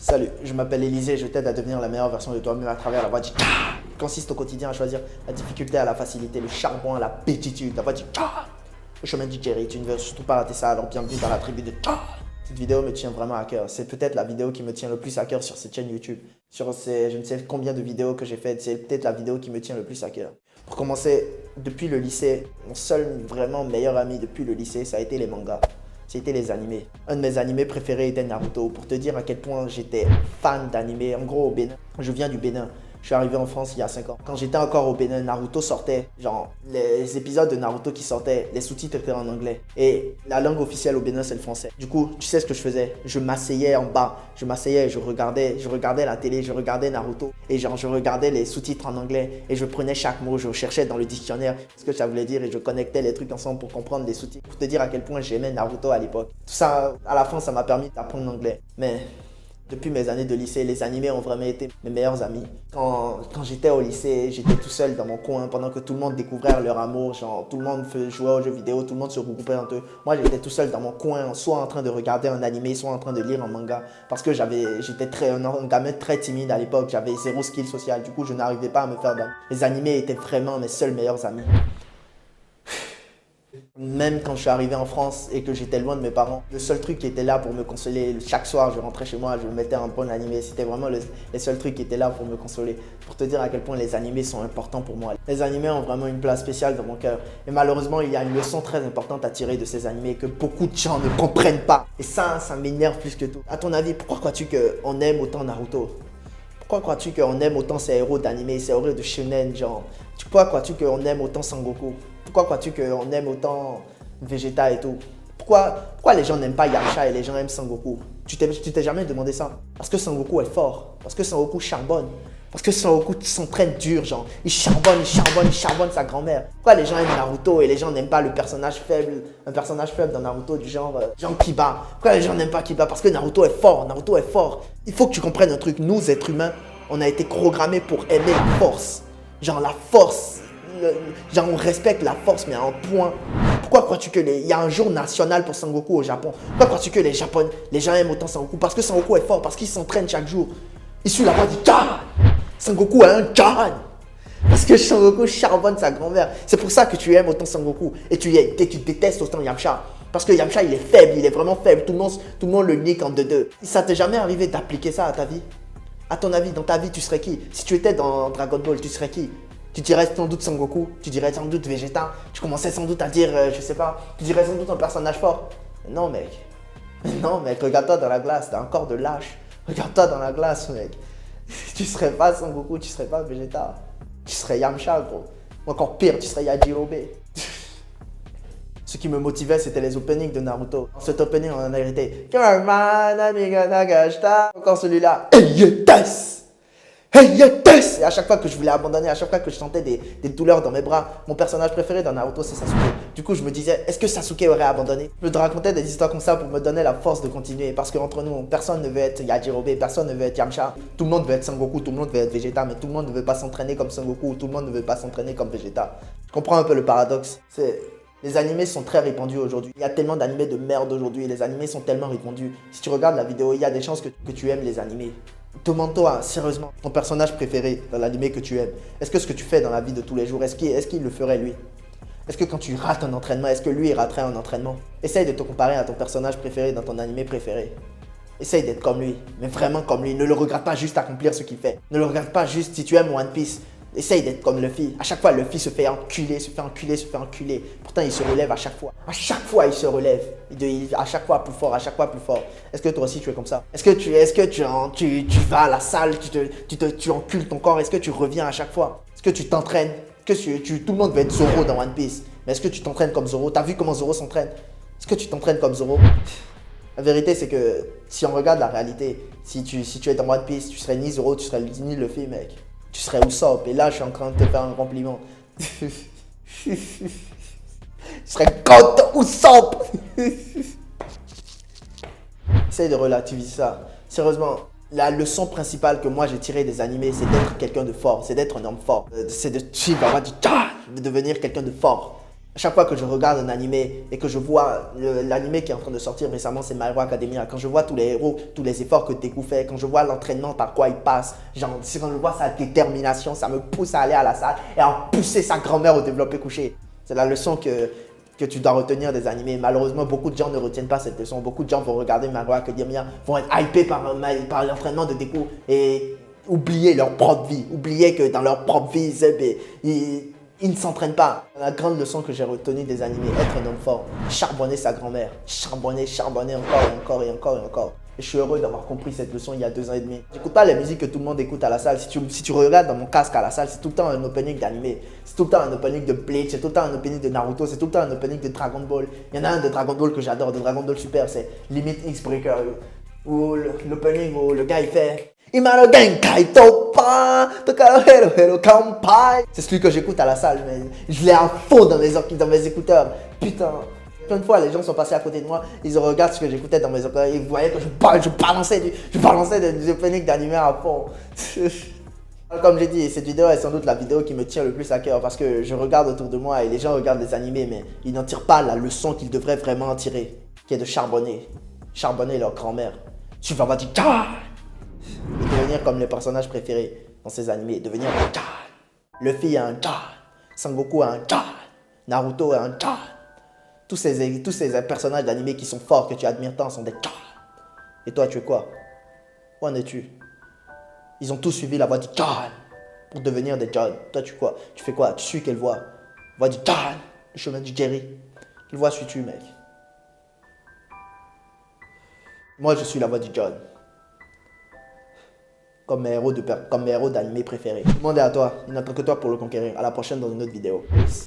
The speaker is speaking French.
Salut, je m'appelle Élisée et je t'aide à devenir la meilleure version de toi-même à travers la voie du consiste au quotidien à choisir la difficulté à la facilité, le charbon à l'appétitude, la voie du le chemin du Jerry. Tu ne veux surtout pas rater ça, alors bienvenue dans la tribu de Cette vidéo me tient vraiment à cœur. C'est peut-être la vidéo qui me tient le plus à cœur sur cette chaîne YouTube. Sur ces, je ne sais combien de vidéos que j'ai faites, c'est peut-être la vidéo qui me tient le plus à cœur. Pour commencer, depuis le lycée, mon seul vraiment meilleur ami depuis le lycée, ça a été les mangas. C'était les animés. Un de mes animés préférés était Naruto. Pour te dire à quel point j'étais fan d'animés. En gros, au Bénin, je viens du Bénin. Je suis arrivé en France il y a 5 ans. Quand j'étais encore au Bénin, Naruto sortait. Genre, les épisodes de Naruto qui sortaient, les sous-titres étaient en anglais. Et la langue officielle au Bénin, c'est le français. Du coup, tu sais ce que je faisais? Je m'asseyais en bas. Je m'asseyais et je regardais la télé, je regardais Naruto. Et genre, je regardais les sous-titres en anglais. Et je prenais chaque mot, je cherchais dans le dictionnaire ce que ça voulait dire. Et je connectais les trucs ensemble pour comprendre les sous-titres. Pour te dire à quel point j'aimais Naruto à l'époque. Tout ça, à la fin, ça m'a permis d'apprendre l'anglais. Mais depuis mes années de lycée, les animés ont vraiment été mes meilleurs amis. Quand j'étais au lycée, j'étais tout seul dans mon coin pendant que tout le monde découvrait leur amour. Genre, tout le monde jouait aux jeux vidéo, tout le monde se regroupait entre eux. Moi, j'étais tout seul dans mon coin, soit en train de regarder un animé, soit en train de lire un manga. Parce que j'étais un gamin très timide à l'époque, j'avais zéro skill social. Du coup, je n'arrivais pas à me faire d'amis. Les animés étaient vraiment mes seuls meilleurs amis. Même quand je suis arrivé en France et que j'étais loin de mes parents, le seul truc qui était là pour me consoler, chaque soir je rentrais chez moi, je mettais un bon animé, c'était vraiment les seuls trucs qui étaient là pour me consoler. Pour te dire à quel point les animés sont importants pour moi. Les animés ont vraiment une place spéciale dans mon cœur. Et malheureusement, il y a une leçon très importante à tirer de ces animés que beaucoup de gens ne comprennent pas. Et ça m'énerve plus que tout. À ton avis, pourquoi crois-tu qu'on aime autant Naruto? Pourquoi crois-tu qu'on aime autant ces héros d'animé, ces héros de shonen, genre? Pourquoi crois-tu qu'on aime autant Sangoku? Pourquoi crois-tu qu'on aime autant Vegeta et tout? Pourquoi les gens n'aiment pas Yamcha et les gens aiment Sangoku? Tu t'es jamais demandé ça? Parce que Sangoku est fort, parce que Sangoku charbonne, parce que Sangoku s'entraîne dur, genre. Il charbonne sa grand-mère. Pourquoi les gens aiment Naruto et les gens n'aiment pas le personnage faible, un personnage faible dans Naruto du genre Kiba? Pourquoi les gens n'aiment pas Kiba? Parce que Naruto est fort, Naruto est fort. Il faut que tu comprennes un truc, nous êtres humains, on a été programmés pour aimer la force. Genre la force. Genre on respecte la force mais à un point. Pourquoi crois-tu qu'il y a un jour national pour Sangoku au Japon? Pourquoi crois-tu que les gens aiment autant Sangoku? Parce que Sangoku est fort, parce qu'il s'entraîne chaque jour. Il suit la voie du Karan. Sangoku a un Karan. Parce que Sangoku charbonne sa grand-mère. C'est pour ça que tu aimes autant Sangoku et tu détestes autant Yamcha. Parce que Yamcha il est faible, il est vraiment faible. Tout le monde le nique en deux. Ça t'est jamais arrivé d'appliquer ça à ta vie? À ton avis, dans ta vie, tu serais qui? Si tu étais dans Dragon Ball, tu serais qui? Tu dirais sans doute Sangoku, tu dirais sans doute Vegeta, tu commençais sans doute à dire, je sais pas, tu dirais sans doute un personnage fort. Non mec, regarde-toi dans la glace, t'as un corps de lâche. Regarde-toi dans la glace mec. Tu serais pas Sangoku, tu serais pas Vegeta. Tu serais Yamcha gros. Ou encore pire, tu serais Yajirobe. Ce qui me motivait, c'était les openings de Naruto. Dans cet opening, on en a hérité. Encore celui-là. Hey, yes! Et à chaque fois que je voulais abandonner, à chaque fois que je sentais des douleurs dans mes bras, mon personnage préféré dans Naruto, c'est Sasuke. Du coup, je me disais, est-ce que Sasuke aurait abandonné? Je me racontais des histoires comme ça pour me donner la force de continuer. Parce qu'entre nous, personne ne veut être Yajirobe, personne ne veut être Yamcha. Tout le monde veut être Sangoku, tout le monde veut être Vegeta, mais tout le monde ne veut pas s'entraîner comme Sangoku, tout le monde ne veut pas s'entraîner comme Vegeta. Je comprends un peu le paradoxe. Les animés sont très répandus aujourd'hui. Il y a tellement d'animés de merde aujourd'hui. Les animés sont tellement répandus. Si tu regardes la vidéo, il y a des chances que tu aimes les animés. Demande-toi sérieusement ton personnage préféré dans l'animé que tu aimes. Est-ce que ce que tu fais dans la vie de tous les jours, est-ce qu'il le ferait lui? Est-ce que quand tu rates un entraînement, est-ce que lui il raterait un entraînement? Essaye de te comparer à ton personnage préféré dans ton animé préféré. Essaye d'être comme lui, mais vraiment comme lui. Ne le regarde pas juste accomplir ce qu'il fait. Ne le regarde pas juste si tu aimes One Piece. Essaye d'être comme Luffy. À chaque fois, Luffy se fait enculer. Pourtant, il se relève à chaque fois. À chaque fois, il se relève. À chaque fois, plus fort, à chaque fois, plus fort. Est-ce que toi aussi, tu es comme ça? Est-ce que tu vas à la salle, tu encules ton corps? Est-ce que tu reviens à chaque fois? Est-ce que tu t'entraînes? Tout le monde veut être Zoro dans One Piece. Mais est-ce que tu t'entraînes comme Zoro? T'as vu comment Zoro s'entraîne? Est-ce que tu t'entraînes comme Zoro? La vérité, c'est que si on regarde la réalité, si tu es dans One Piece, tu serais ni Zoro, tu serais ni Luffy, mec. Tu serais Usopp, et là je suis en train de te faire un compliment. Tu serais Goten Usopp. Essaye de relativiser ça. Sérieusement, la leçon principale que moi j'ai tirée des animés, c'est d'être quelqu'un de fort, c'est d'être un homme fort. C'est de suivre la voie du de devenir quelqu'un de fort. À chaque fois que je regarde un animé et que je vois l'animé qui est en train de sortir récemment, c'est My Hero Academia. Quand je vois tous les héros, tous les efforts que Deku fait, quand je vois l'entraînement par quoi il passe, genre, quand je vois sa détermination, ça me pousse à aller à la salle et à pousser sa grand-mère au développé couché. C'est la leçon que tu dois retenir des animés. Malheureusement, beaucoup de gens ne retiennent pas cette leçon. Beaucoup de gens vont regarder My Hero Academia, vont être hypés par l'entraînement de Deku et oublier leur propre vie. Oublier que dans leur propre vie, ils ne s'entraînent pas. La grande leçon que j'ai retenue des animés, être un homme fort, charbonner sa grand-mère, charbonner encore et encore et encore et encore. Et je suis heureux d'avoir compris cette leçon il y a 2 ans et demi. J'écoute pas les musiques que tout le monde écoute à la salle. Si tu regardes dans mon casque à la salle, c'est tout le temps un opening d'animé. C'est tout le temps un opening de Bleach, c'est tout le temps un opening de Naruto, c'est tout le temps un opening de Dragon Ball. Il y en a un de Dragon Ball que j'adore, de Dragon Ball Super, c'est Limit X Breaker. Où l'opening où le gars il fait Imano Genkai Toppa Tokaro Hero Hero Kampai. C'est celui que j'écoute à la salle, mais je l'ai à fond dans mes écouteurs. Putain, plein de fois les gens sont passés à côté de moi, ils regardent ce que j'écoutais dans mes écouteurs, ils voyaient que je balançais des openings d'animé à fond. Comme j'ai dit, cette vidéo est sans doute la vidéo qui me tient le plus à cœur parce que je regarde autour de moi et les gens regardent des animés, mais ils n'en tirent pas la leçon qu'ils devraient vraiment en tirer, qui est de charbonner leur grand-mère. Tu vas dire et devenir comme les personnages préférés dans ces animés, devenir un Jan. Luffy a un Jan, Sangoku a un Jan, Naruto a un Jan. Tous ces personnages d'animés qui sont forts, que tu admires tant, sont des Jan. Et toi, tu es quoi? Où en es-tu? Ils ont tous suivi la voie du Jan pour devenir des Jan. Toi, tu quoi? Tu fais quoi? Tu suis quelle voie? La voie du Jan, le chemin du Jerry. Quelle voie suis-tu, mec? Moi, je suis la voie du Jan. Comme mes héros d'animé préférés. Le monde est à toi. Il n'attend que toi pour le conquérir. À la prochaine dans une autre vidéo. Peace.